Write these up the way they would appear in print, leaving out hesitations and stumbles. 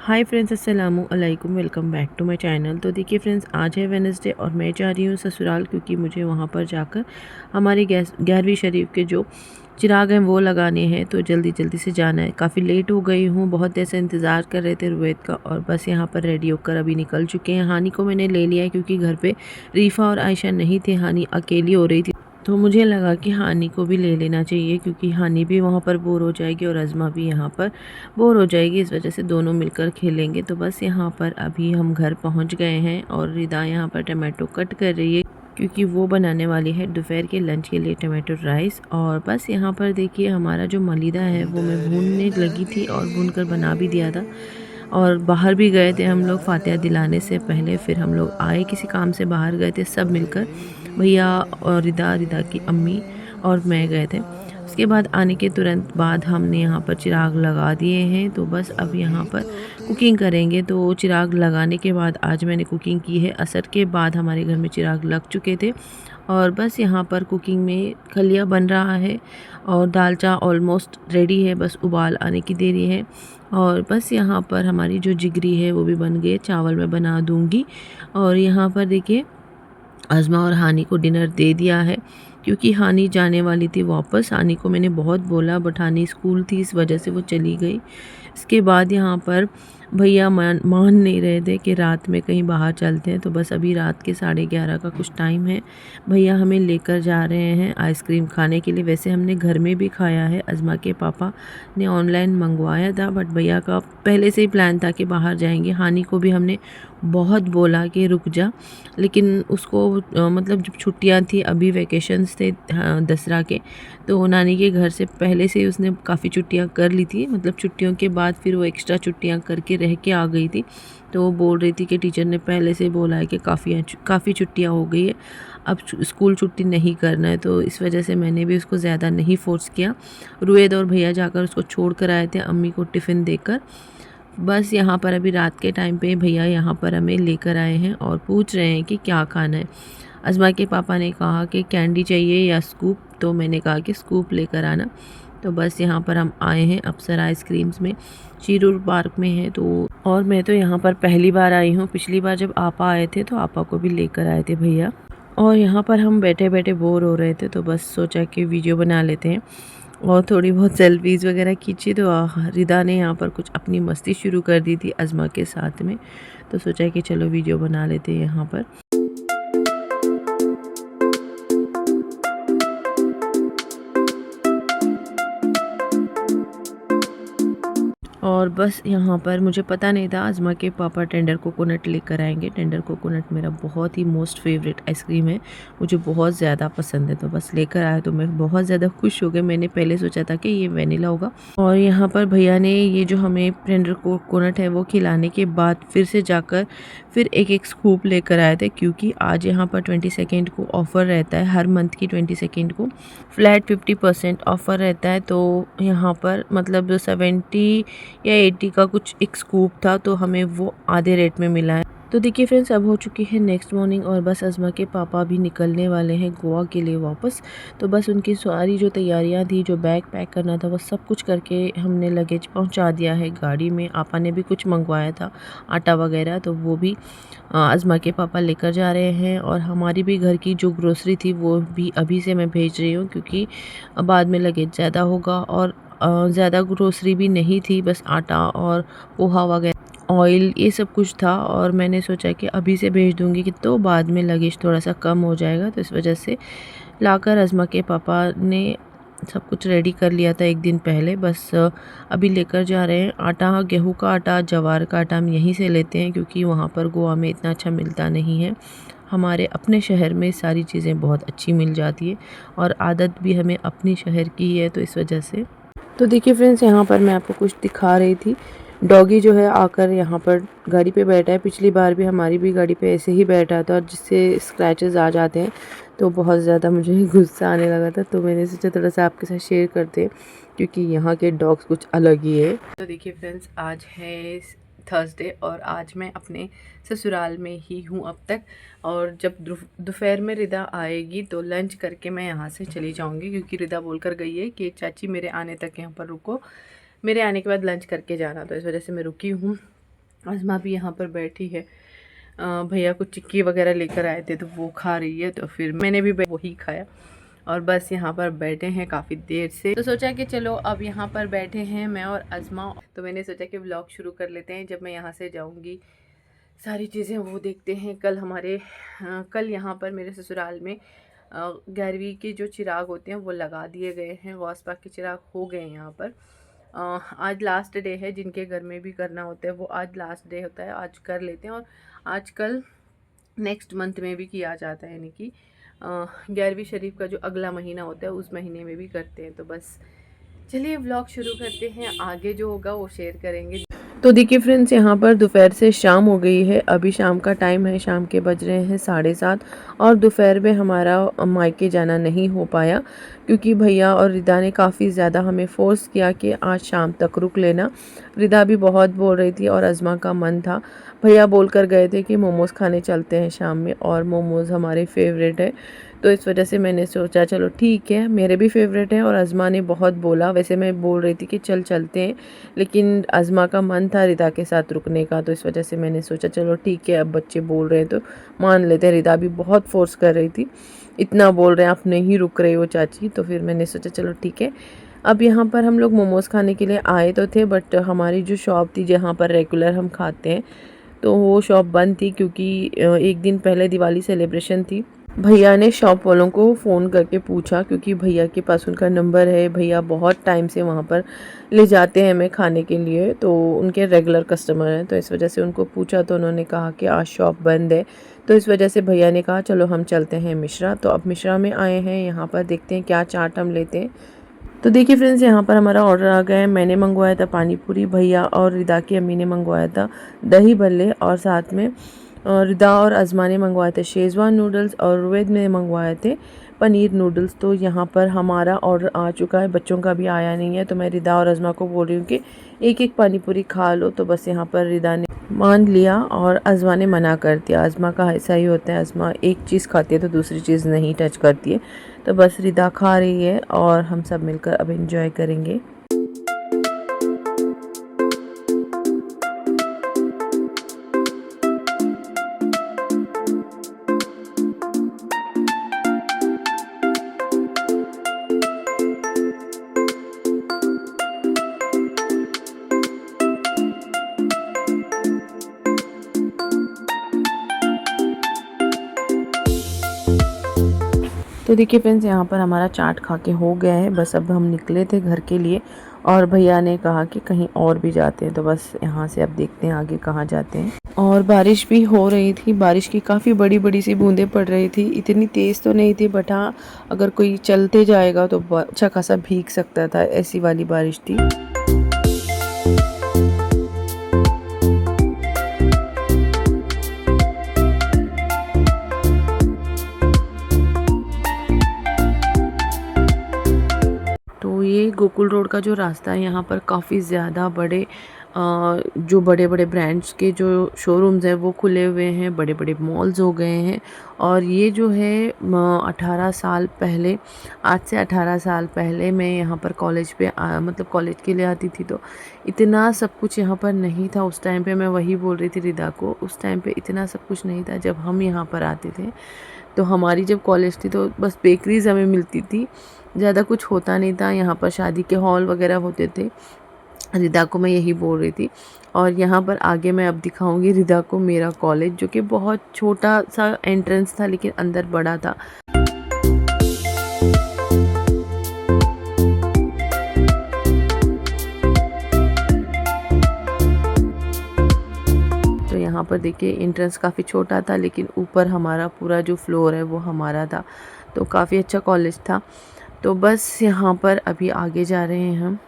हाय friends, अस्सलामु अलैकुम। Welcome back to my channel. तो देखिए फ्रेंड्स, आज है वेडनेसडे और मैं जा रही हूँ ससुराल, क्योंकि मुझे वहाँ पर जाकर हमारी 11वीं शरीफ के जो चिराग हैं वो लगाने हैं। तो जल्दी जल्दी से जाना है। काफ़ी लेट हो गई हूँ, बहुत देर से इंतज़ार कर रहे थे रुवैद का, और बस यहाँ पर रेडी होकर अभी निकल चुके हैं। हानी को मैंने ले लिया है क्योंकि घर पे रीफ़ा और आयशा नहीं थे, हानी अकेली हो रही थी। तो मुझे लगा कि हानी को भी ले लेना चाहिए, क्योंकि हानी भी वहाँ पर बोर हो जाएगी और अज़मा भी यहाँ पर बोर हो जाएगी। इस वजह से दोनों मिलकर खेलेंगे। तो बस यहाँ पर अभी हम घर पहुँच गए हैं और रिदा यहाँ पर टमाटो कट कर रही है, क्योंकि वो बनाने वाली है दोपहर के लंच के लिए टमाटो राइस। और बस यहाँ पर देखिए, हमारा जो मलिदा है वो मैं भूनने लगी थी और भून कर बना भी दिया था। और बाहर भी गए थे हम लोग फातिहा दिलाने से पहले। फिर हम लोग आए, किसी काम से बाहर गए थे सब मिलकर, भैया और रिदा की अम्मी और मैं गए थे। उसके बाद आने के तुरंत बाद हमने यहाँ पर चिराग लगा दिए हैं। तो बस अब यहाँ पर कुकिंग करेंगे। तो चिराग लगाने के बाद आज मैंने कुकिंग की है। असर के बाद हमारे घर में चिराग लग चुके थे और बस यहाँ पर कुकिंग में खलिया बन रहा है और दाल चा ऑलमोस्ट रेडी है, बस उबाल आने की देरी है। और बस यहाँ पर हमारी जो जिगरी है वो भी बन गई, चावल मैं बना दूँगी। और यहाँ पर देखिए, अज़मा और हानी को डिनर दे दिया है, क्योंकि हानी जाने वाली थी वापस। हानी को मैंने बहुत बोला, बट हानी स्कूल थी, इस वजह से वो चली गई। इसके बाद यहाँ पर भैया मान नहीं रहे थे कि रात में कहीं बाहर चलते हैं। तो बस अभी रात के 11:30 का कुछ टाइम है। भैया हमें लेकर जा रहे हैं आइसक्रीम खाने के लिए। वैसे हमने घर में भी खाया है, अज़मा के पापा ने ऑनलाइन मंगवाया था, बट भैया का पहले से ही प्लान था कि बाहर जाएंगे। हानी को भी हमने बहुत बोला कि रुक जा, लेकिन उसको मतलब जब छुट्टियां थी, अभी वैकेशंस थे दसरा के, तो नानी के घर से पहले से ही उसने काफ़ी छुट्टियां कर ली थी। मतलब छुट्टियों के बाद फिर वो एक्स्ट्रा छुट्टियां करके रह के आ गई थी। तो वो बोल रही थी कि टीचर ने पहले से बोला है कि काफ़ी छुट्टियां हो गई है, अब स्कूल छुट्टी नहीं करना है। तो इस वजह से मैंने भी उसको ज़्यादा नहीं फोर्स किया। रुएद और भैया जाकर उसको छोड़ कर आए थे, अम्मी को टिफ़िन देकर। बस यहाँ पर अभी रात के टाइम पे भैया यहाँ पर हमें लेकर आए हैं और पूछ रहे हैं कि क्या खाना है। अज़मा के पापा ने कहा कि कैंडी चाहिए या स्कूप, तो मैंने कहा कि स्कूप लेकर आना। तो बस यहाँ पर हम आए हैं अप्सरा आइसक्रीम्स में, शिरूर पार्क में है। तो और मैं तो यहाँ पर पहली बार आई हूँ। पिछली बार जब आपा आए थे तो आपा को भी लेकर आए थे भैया। और यहाँ पर हम बैठे बैठे बोर हो रहे थे, तो बस सोचा कि वीडियो बना लेते हैं और थोड़ी बहुत सेल्फीज़ वगैरह खींची। तो रिदा ने यहाँ पर कुछ अपनी मस्ती शुरू कर दी थी अज़मा के साथ में, तो सोचा कि चलो वीडियो बना लेते हैं यहाँ पर। और बस यहाँ पर मुझे पता नहीं था अज़मा के पापा टेंडर कोकोनट लेकर आएंगे। टेंडर कोकोनट मेरा बहुत ही मोस्ट फेवरेट आइसक्रीम है, मुझे बहुत ज़्यादा पसंद है। तो बस लेकर आया तो मैं बहुत ज़्यादा खुश हो गई। मैंने पहले सोचा था कि ये वेनिला होगा। और यहाँ पर भैया ने ये जो हमें टेंडर कोकोनट है वो खिलाने के बाद फिर से जाकर फिर एक स्कूप लेकर आए थे, क्योंकि आज यहाँ पर 22 को ऑफ़र रहता है। हर मंथ की 22 को फ्लैट 50% ऑफ़र रहता है। तो यहाँ पर मतलब 70 या 80 का कुछ एक स्कूप था, तो हमें वो आधे रेट में मिला है। तो देखिए फ्रेंड्स, अब हो चुकी है नेक्स्ट मॉर्निंग और बस अज़मा के पापा भी निकलने वाले हैं गोवा के लिए वापस। तो बस उनकी सारी जो तैयारियां थी, जो बैग पैक करना था, वो सब कुछ करके हमने लगेज पहुंचा दिया है गाड़ी में। आपा ने भी कुछ मंगवाया था, आटा वगैरह, तो वो भी अज़मा के पापा लेकर जा रहे हैं। और हमारी भी घर की जो ग्रोसरी थी वो भी अभी से मैं भेज रही हूँ, क्योंकि बाद में लगेज ज़्यादा होगा। और ज़्यादा ग्रोसरी भी नहीं थी, बस आटा और पोहा वगैरह, ऑयल, ये सब कुछ था। और मैंने सोचा कि अभी से भेज दूंगी कि तो बाद में लगेज थोड़ा सा कम हो जाएगा। तो इस वजह से लाकर अज़मा के पापा ने सब कुछ रेडी कर लिया था एक दिन पहले। बस अभी लेकर जा रहे हैं। आटा, गेहूं का आटा, जवार का आटा हम यहीं से लेते हैं, क्योंकि वहाँ पर गोवा में इतना अच्छा मिलता नहीं है। हमारे अपने शहर में सारी चीज़ें बहुत अच्छी मिल जाती है और आदत भी हमें अपनी शहर की ही है, तो इस वजह से। तो देखिए फ्रेंड्स, यहाँ पर मैं आपको कुछ दिखा रही थी। डॉगी जो है आकर यहाँ पर गाड़ी पे बैठा है। पिछली बार भी हमारी भी गाड़ी पे ऐसे ही बैठा था, और जिससे स्क्रैचेस आ जाते हैं, तो बहुत ज़्यादा मुझे गुस्सा आने लगा था। तो मैंने सोचा थोड़ा सा आपके साथ शेयर करते हैं, क्योंकि यहाँ के डॉग्स कुछ अलग ही है। तो देखिए फ्रेंड्स, आज है थर्सडे और आज मैं अपने ससुराल में ही हूँ अब तक। और जब दोपहर में रिदा आएगी तो लंच करके मैं यहाँ से चली जाऊँगी, क्योंकि रिदा बोल कर गई है कि चाची मेरे आने तक यहाँ पर रुको, मेरे आने के बाद लंच करके जाना। तो इस वजह से मैं रुकी हूँ। आज़मा भी यहाँ पर बैठी है। भैया कुछ चिक्की वगैरह लेकर आए थे तो वो खा रही है, तो फिर मैंने भी वही खाया और बस यहाँ पर बैठे हैं काफ़ी देर से। तो सोचा कि चलो अब यहाँ पर बैठे हैं मैं और अज़मा, तो मैंने सोचा कि व्लॉग शुरू कर लेते हैं। जब मैं यहाँ से जाऊँगी सारी चीज़ें वो देखते हैं। कल यहाँ पर मेरे ससुराल में 11वीं के जो चिराग होते हैं वो लगा दिए गए हैं। गौस पाक के चिराग हो गए हैं यहाँ पर। आज लास्ट डे है, जिनके घर में भी करना होता है वो आज लास्ट डे होता है, आज कर लेते हैं। और आजकल नेक्स्ट मंथ में भी किया जाता है, यानी कि 11वीं शरीफ का जो अगला महीना होता है उस महीने में भी करते हैं। तो बस चलिए व्लॉग शुरू करते हैं, आगे जो होगा वो शेयर करेंगे। तो देखिए फ्रेंड्स, यहाँ पर दोपहर से शाम हो गई है। अभी शाम का टाइम है, शाम के बज रहे हैं 7:30 और दोपहर में हमारा मायके जाना नहीं हो पाया क्योंकि भैया और रिदा ने काफ़ी ज़्यादा हमें फ़ोर्स किया कि आज शाम तक रुक लेना। रिदा भी बहुत बोल रही थी और अज़मा का मन था। भैया बोल कर गए थे कि मोमोज़ खाने चलते हैं शाम में, और मोमोज़ हमारे फेवरेट है, तो इस वजह से मैंने सोचा चलो ठीक है, मेरे भी फेवरेट है। और अज़मा ने बहुत बोला, वैसे मैं बोल रही थी कि चलते हैं, लेकिन अज़मा का मन था रिदा के साथ रुकने का, तो इस वजह से मैंने सोचा चलो ठीक है, अब बच्चे बोल रहे हैं तो मान लेते हैं। रिदा भी बहुत फोर्स कर रही थी, इतना बोल रहे हैं आप नहीं रुक रहे हो चाची, तो फिर मैंने सोचा चलो ठीक है। अब यहाँ पर हम लोग मोमोज़ खाने के लिए आए तो थे, बट हमारी जो शॉप थी जहाँ पर रेगुलर हम खाते हैं तो वो शॉप बंद थी क्योंकि एक दिन पहले दिवाली सेलिब्रेशन थी। भैया ने शॉप वालों को फ़ोन करके पूछा क्योंकि भैया के पास उनका नंबर है, भैया बहुत टाइम से वहाँ पर ले जाते हैं हमें खाने के लिए, तो उनके रेगुलर कस्टमर हैं, तो इस वजह से उनको पूछा तो उन्होंने कहा कि आज शॉप बंद है। तो इस वजह से भैया ने कहा चलो हम चलते हैं मिश्रा। तो अब मिश्रा में आए हैं, यहाँ पर देखते हैं क्या चाट हम लेते हैं। तो देखिए फ्रेंड्स, यहाँ पर हमारा ऑर्डर आ गया है। मैंने मंगवाया था पानी पूरी, भैया और रिदा की अम्मी ने मंगवाया था दही भल्ले, और साथ में रिदा और अज़मा ने मंगवाए थे शेज़वान नूडल्स, और रुवैद ने मंगवाए थे पनीर नूडल्स। तो यहाँ पर हमारा ऑर्डर आ चुका है, बच्चों का भी आया नहीं है, तो मैं रिदा और अज़मा को बोल रही हूँ कि एक एक पानी पूरी खा लो। तो बस यहाँ पर रिदा ने मान लिया और अज़मा ने मना कर दिया। अज़मा का ऐसा ही होता है, अज़मा एक चीज़ खाती है तो दूसरी चीज़ नहीं टच करती है। तो बस रिदा खा रही है और हम सब मिलकर अब एंजॉय करेंगे। तो देखिए फ्रेंड्स, यहाँ पर हमारा चाट खा के हो गया है। बस अब हम निकले थे घर के लिए और भैया ने कहा कि कहीं और भी जाते हैं, तो बस यहाँ से अब देखते हैं आगे कहाँ जाते हैं। और बारिश भी हो रही थी, बारिश की काफ़ी बड़ी बड़ी सी बूंदें पड़ रही थी। इतनी तेज़ तो नहीं थी, बट हाँ अगर कोई चलते जाएगा तो अच्छा खासा भीग सकता था, ऐसी वाली बारिश थी। तो ये गोकुल रोड का जो रास्ता है, यहाँ पर काफ़ी ज़्यादा जो बड़े बड़े ब्रांड्स के जो शोरूम्स हैं वो खुले हुए हैं, बड़े बड़े मॉल्स हो गए हैं। और ये जो है 18 साल पहले, आज से 18 साल पहले मैं यहाँ पर कॉलेज पे मतलब कॉलेज के लिए आती थी, तो इतना सब कुछ यहाँ पर नहीं था उस टाइम पे। मैं वही बोल रही थी रिदा को, उस टाइम पे इतना सब कुछ नहीं था जब हम यहाँ पर आते थे। तो हमारी जब कॉलेज थी तो बस बेकरीज हमें मिलती थी, ज़्यादा कुछ होता नहीं था। यहाँ पर शादी के हॉल वगैरह होते थे। रिदा को मैं यही बोल रही थी। और यहाँ पर आगे मैं अब दिखाऊंगी रिदा को मेरा कॉलेज, जो कि बहुत छोटा सा एंट्रेंस था लेकिन अंदर बड़ा था। तो यहाँ पर देखिए एंट्रेंस काफ़ी छोटा था, लेकिन ऊपर हमारा पूरा जो फ्लोर है वो हमारा था, तो काफ़ी अच्छा कॉलेज था। तो बस यहाँ पर अभी आगे जा रहे हैं हम।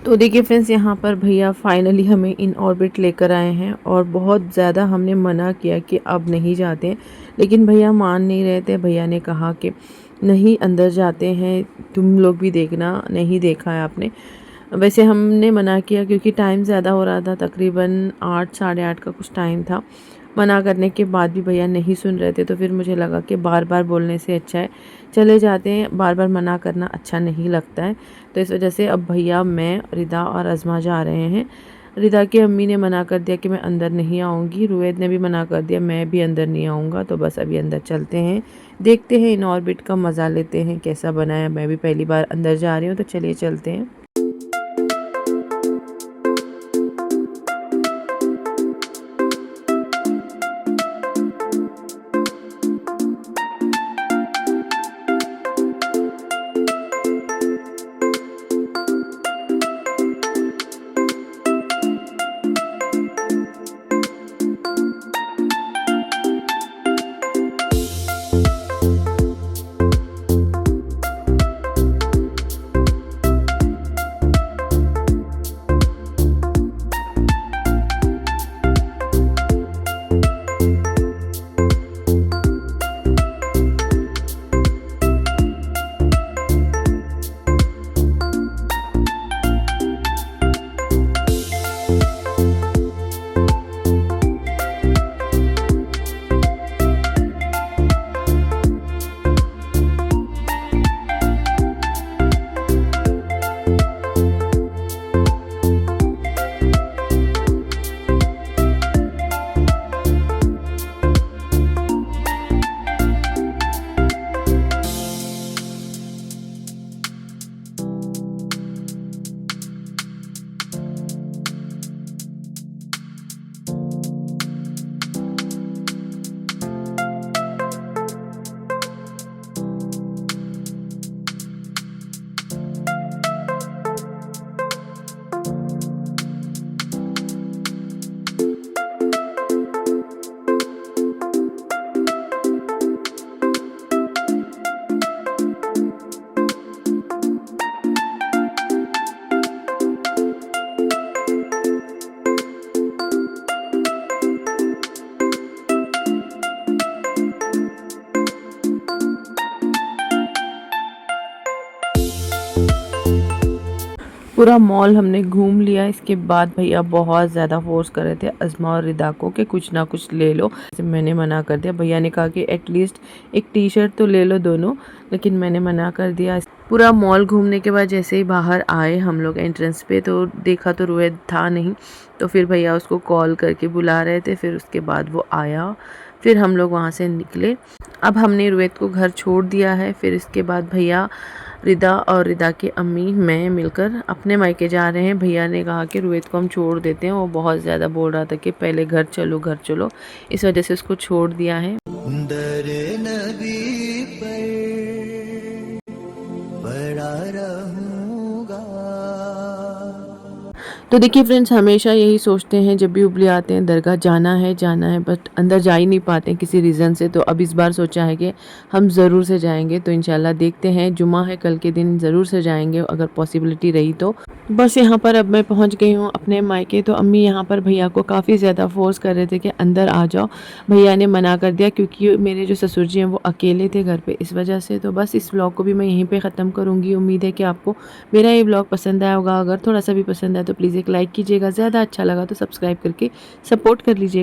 तो देखिए फ्रेंड्स, यहाँ पर भैया फाइनली हमें इन ऑर्बिट लेकर आए हैं, और बहुत ज़्यादा हमने मना किया कि अब नहीं जाते हैं, लेकिन भैया मान नहीं रहे थे। भैया ने कहा कि नहीं अंदर जाते हैं, तुम लोग भी देखना, नहीं देखा है आपने। वैसे हमने मना किया क्योंकि टाइम ज़्यादा हो रहा था, तकरीबन 8 साढ़े 8 का कुछ टाइम था। मना करने के बाद भी भैया नहीं सुन रहे थे, तो फिर मुझे लगा कि बार बार बोलने से अच्छा है चले जाते हैं, बार बार मना करना अच्छा नहीं लगता है। तो इस वजह से अब भैया, मैं, रिदा और अज़मा जा रहे हैं। रिदा की अम्मी ने मना कर दिया कि मैं अंदर नहीं आऊँगी, रुवैद ने भी मना कर दिया मैं भी अंदर नहीं आऊँगा। तो बस अभी अंदर चलते हैं, देखते हैं इन ऑर्बिट का मज़ा लेते हैं कैसा बना है। मैं भी पहली बार अंदर जा रही हूँ, तो चलिए चलते हैं। पूरा मॉल हमने घूम लिया। इसके बाद भैया बहुत ज़्यादा फोर्स कर रहे थे अज़मा और रिदा को कि कुछ ना कुछ ले लो। मैंने मना कर दिया। भैया ने कहा कि एटलीस्ट एक टी शर्ट तो ले लो दोनों, लेकिन मैंने मना कर दिया। पूरा मॉल घूमने के बाद जैसे ही बाहर आए हम लोग एंट्रेंस पे, तो देखा तो रुवैद था नहीं, तो फिर भैया उसको कॉल करके बुला रहे थे। फिर उसके बाद वो आया, फिर हम लोग वहाँ से निकले। अब हमने रुवैद को घर छोड़ दिया है। फिर इसके बाद भैया, रिदा और रिदा की अम्मी, मैं मिलकर अपने मायके जा रहे हैं। भैया ने कहा कि रुवैद को हम छोड़ देते हैं, वो बहुत ज़्यादा बोल रहा था कि पहले घर चलो घर चलो, इस वजह से उसको छोड़ दिया है। दर नबी पर पड़ा रहूंगा। तो देखिए फ्रेंड्स, हमेशा यही सोचते हैं जब भी हुबली आते हैं दरगाह जाना है, बट अंदर जा ही नहीं पाते हैं किसी रीज़न से। तो अब इस बार सोचा है कि हम ज़रूर से जाएंगे। तो इंशाल्लाह देखते हैं, जुमा है कल के दिन, ज़रूर से जाएंगे अगर पॉसिबिलिटी रही तो। बस यहाँ पर अब मैं पहुँच गई हूँ अपने मायके। तो अम्मी यहाँ पर भैया को काफ़ी ज़्यादा फोर्स कर रहे थे कि अंदर आ जाओ। भैया ने मना कर दिया क्योंकि मेरे जो ससुर जी हैं वो अकेले थे घर पर, इस वजह से। तो बस इस व्लॉग को भी मैं यहीं पर ख़त्म करूँगी। उम्मीद है कि आपको मेरा ये व्लॉग पसंद आया होगा। अगर थोड़ा सा भी पसंद आया तो प्लीज़ एक लाइक कीजिएगा, ज़्यादा अच्छा लगा तो सब्सक्राइब करके सपोर्ट कर लीजिएगा।